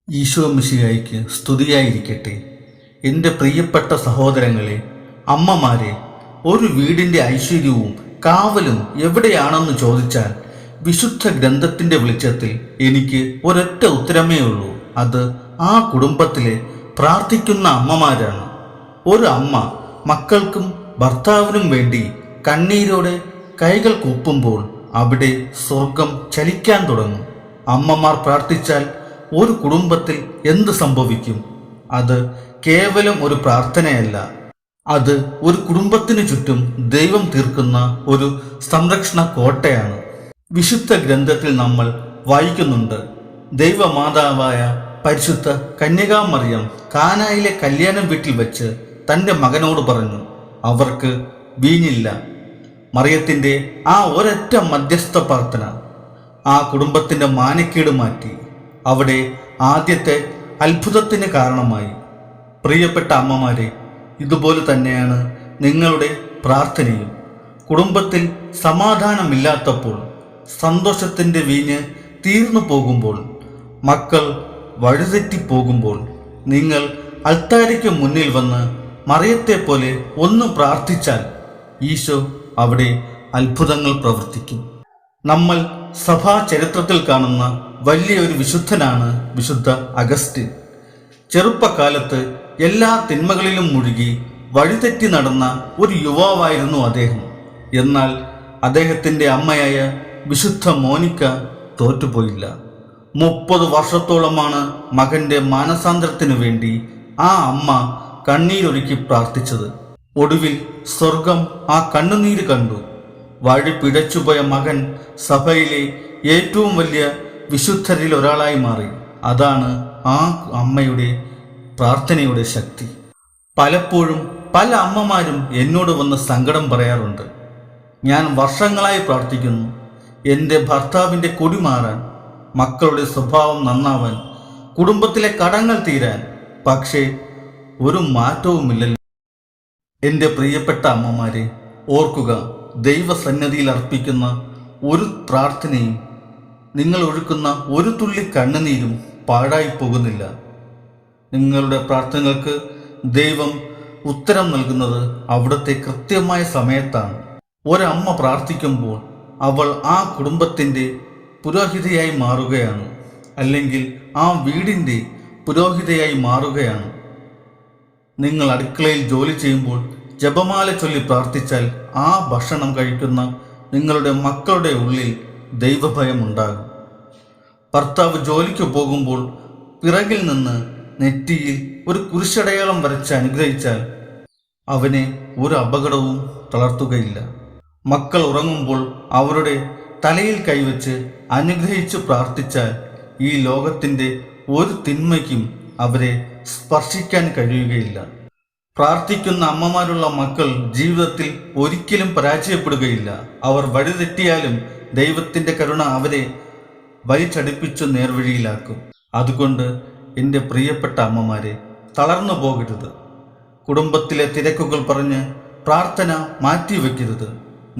ഈശോ മിശിഹായ്ക്ക് സ്തുതിയായിരിക്കട്ടെ. എൻ്റെ പ്രിയപ്പെട്ട സഹോദരങ്ങളെ, അമ്മമാരെ, ഒരു വീടിൻ്റെ ഐശ്വര്യവും കാവലും എവിടെയാണെന്ന് ചോദിച്ചാൽ വിശുദ്ധ ഗ്രന്ഥത്തിൻ്റെ വെളിച്ചത്തിൽ എനിക്ക് ഒരൊറ്റ ഉത്തരമേ ഉള്ളൂ. അത് ആ കുടുംബത്തിലെ പ്രാർത്ഥിക്കുന്ന അമ്മമാരാണ്. ഒരു അമ്മ മക്കൾക്കും ഭർത്താവിനും വേണ്ടി കണ്ണീരോടെ കൈകൾ കൂപ്പുമ്പോൾ അവിടെ സ്വർഗം ചലിക്കാൻ തുടങ്ങും. അമ്മമാർ പ്രാർത്ഥിച്ചാൽ ഒരു കുടുംബത്തിൽ എന്ത് സംഭവിക്കും? അത് കേവലം ഒരു പ്രാർത്ഥനയല്ല, അത് ഒരു കുടുംബത്തിന് ചുറ്റും ദൈവം തീർക്കുന്ന ഒരു സംരക്ഷണ കോട്ടയാണ്. വിശുദ്ധ ഗ്രന്ഥത്തിൽ നമ്മൾ വായിക്കുന്നുണ്ട്, ദൈവമാതാവായ പരിശുദ്ധ കന്യകാമറിയം കാനായിലെ കല്യാണ വീട്ടിൽ വെച്ച് തൻ്റെ മകനോട് പറഞ്ഞു, അവർക്ക് വീഞ്ഞില്ല. മറിയത്തിൻ്റെ ആ ഒരൊറ്റ മധ്യസ്ഥ പ്രാർത്ഥന ആ കുടുംബത്തിൻ്റെ മാനക്കേട് മാറ്റി. അവിടെ ആദ്യത്തെ അത്ഭുതത്തിന് കാരണമായി. പ്രിയപ്പെട്ട അമ്മമാരെ, ഇതുപോലെ തന്നെയാണ് നിങ്ങളുടെ പ്രാർത്ഥനയും. കുടുംബത്തിൽ സമാധാനമില്ലാത്തപ്പോൾ, സന്തോഷത്തിൻ്റെ വീഞ്ഞ് തീർന്നു പോകുമ്പോൾ, മക്കൾ വഴിതെറ്റിപ്പോകുമ്പോൾ നിങ്ങൾ അൾത്താരയ്ക്ക് മുന്നിൽ വന്ന് മറിയത്തെ പോലെ ഒന്ന് പ്രാർത്ഥിച്ചാൽ ഈശോ അവിടെ അത്ഭുതങ്ങൾ പ്രവർത്തിക്കും. നമ്മൾ സഭാ ചരിത്രത്തിൽ കാണുന്ന വലിയൊരു വിശുദ്ധനാണ് വിശുദ്ധ അഗസ്റ്റിൻ. ചെറുപ്പകാലത്ത് എല്ലാ തിന്മകളിലും മുഴുകി വഴിതെറ്റി നടന്ന ഒരു യുവാവായിരുന്നു അദ്ദേഹം. എന്നാൽ അദ്ദേഹത്തിൻ്റെ അമ്മയായ വിശുദ്ധ മോനിക്ക തോറ്റുപോയില്ല. 30 വർഷത്തോളമാണ് മകന്റെ മാനസാന്തരത്തിനു വേണ്ടി ആ അമ്മ കണ്ണീരൊഴുക്കി പ്രാർത്ഥിച്ചത്. ഒടുവിൽ സ്വർഗം ആ കണ്ണുനീര് കണ്ടു. വഴി പിഴച്ചുപോയ മകൻ സഭയിലെ ഏറ്റവും വലിയ വിശുദ്ധരിൽ ഒരാളായി മാറി. അതാണ് ആ അമ്മയുടെ പ്രാർത്ഥനയുടെ ശക്തി. പലപ്പോഴും പല അമ്മമാരും എന്നോട് വന്ന് സങ്കടം പറയാറുണ്ട്. ഞാൻ വർഷങ്ങളായി പ്രാർത്ഥിക്കുന്നു, എൻ്റെ ഭർത്താവിൻ്റെ കൊടി മാറാൻ, മക്കളുടെ സ്വഭാവം നന്നാവാൻ, കുടുംബത്തിലെ കടങ്ങൾ തീരാൻ, പക്ഷേ ഒരു മാറ്റവുമില്ലല്ലോ. എൻ്റെ പ്രിയപ്പെട്ട അമ്മമാരെ, ഓർക്കുക, ദൈവസന്നിധിയിൽ അർപ്പിക്കുന്ന ഒരു പ്രാർത്ഥനയും നിങ്ങൾ ഒഴുക്കുന്ന ഒരു തുള്ളി കണ്ണുനീരും പാഴായി പോകുന്നില്ല. നിങ്ങളുടെ പ്രാർത്ഥനകൾക്ക് ദൈവം ഉത്തരം നൽകുന്നത് അവിടുത്തെ കൃത്യമായ സമയത്താണ്. ഒരമ്മ പ്രാർത്ഥിക്കുമ്പോൾ അവൾ ആ കുടുംബത്തിൻ്റെ പുരോഹിതയായി മാറുകയാണ്, അല്ലെങ്കിൽ ആ വീടിൻ്റെ പുരോഹിതയായി മാറുകയാണ്. നിങ്ങൾ അടുക്കളയിൽ ജോലി ചെയ്യുമ്പോൾ ജപമാല ചൊല്ലി പ്രാർത്ഥിച്ചാൽ ആ ഭക്ഷണം കഴിക്കുന്ന നിങ്ങളുടെ മക്കളുടെ ഉള്ളിൽ ദൈവഭയം ഉണ്ടാകും. ഭർത്താവ് ജോലിക്ക് പോകുമ്പോൾ പിറകിൽ നിന്ന് നെറ്റിയിൽ ഒരു കുരിശടയാളം വരച്ച് അനുഗ്രഹിച്ചാൽ അവനെ ഒരു അപകടവും തളർത്തുകയില്ല. മക്കൾ ഉറങ്ങുമ്പോൾ അവരുടെ തലയിൽ കൈവച്ച് അനുഗ്രഹിച്ച് പ്രാർത്ഥിച്ചാൽ ഈ ലോകത്തിൻ്റെ ഒരു തിന്മയ്ക്കും അവരെ സ്പർശിക്കാൻ കഴിയുകയില്ല. പ്രാർത്ഥിക്കുന്ന അമ്മമാരുള്ള മക്കൾ ജീവിതത്തിൽ ഒരിക്കലും പരാജയപ്പെടുകയില്ല. അവർ വഴിതെറ്റിയാലും ദൈവത്തിൻ്റെ കരുണ അവരെ വലിച്ചടിപ്പിച്ചു നേർവഴിയിലാക്കും. അതുകൊണ്ട് എൻ്റെ പ്രിയപ്പെട്ട അമ്മമാരെ, തളർന്നു പോകരുത്. കുടുംബത്തിലെ തിരക്കുകൾ പറഞ്ഞ് പ്രാർത്ഥന മാറ്റിവെക്കരുത്.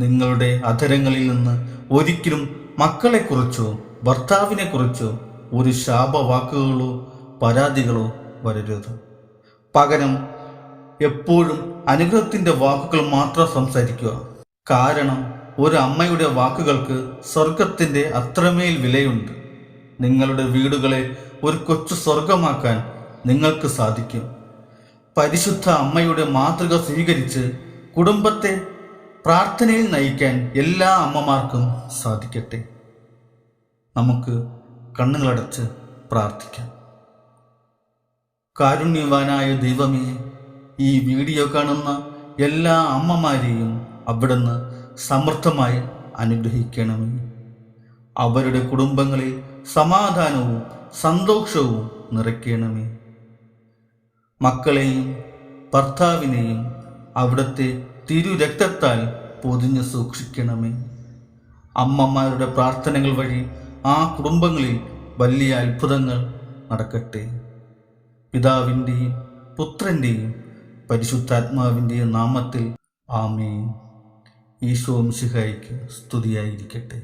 നിങ്ങളുടെ അധരങ്ങളിൽ നിന്ന് ഒരിക്കലും മക്കളെക്കുറിച്ചോ ഭർത്താവിനെക്കുറിച്ചോ ഒരു ശാപവാക്കുകളോ പരാതികളോ വരരുത്. പകരം എപ്പോഴും അനുഗ്രഹത്തിൻ്റെ വാക്കുകൾ മാത്രം സംസാരിക്കുക. കാരണം ഒരു അമ്മയുടെ വാക്കുകൾക്ക് സ്വർഗത്തിൻ്റെ അത്രമേൽ വിലയുണ്ട്. നിങ്ങളുടെ വീടുകളെ ഒരു കൊച്ചു സ്വർഗമാക്കാൻ നിങ്ങൾക്ക് സാധിക്കും. പരിശുദ്ധ അമ്മയുടെ മാതൃക സ്വീകരിച്ച് കുടുംബത്തെ പ്രാർത്ഥനയിൽ നയിക്കാൻ എല്ലാ അമ്മമാർക്കും സാധിക്കട്ടെ. നമുക്ക് കണ്ണുകളടച്ച് പ്രാർത്ഥിക്കാം. കാരുണ്യവാനായ ദൈവമേ, ഈ വീഡിയോ കാണുന്ന എല്ലാ അമ്മമാരെയും അവിടുന്ന് സമൃദ്ധമായി അനുഗ്രഹിക്കണമേ. അവരുടെ കുടുംബങ്ങളിൽ സമാധാനവും സന്തോഷവും നിറയ്ക്കണമേ. മക്കളെയും ഭർത്താവിനെയും അവിടുത്തെ തിരുരക്തത്താൽ പൊതിഞ്ഞ് സൂക്ഷിക്കണമേ. അമ്മമാരുടെ പ്രാർത്ഥനകൾ വഴി ആ കുടുംബങ്ങളിൽ വലിയ അത്ഭുതങ്ങൾ നടക്കട്ടെ. പിതാവിൻ്റെയും പുത്രൻ്റെയും പരിശുദ്ധാത്മാവിൻ്റെ നാമത്തിൽ ആമേൻ. ഈശോ മിശിഹായ്ക്ക് സ്തുതിയായിരിക്കട്ടെ.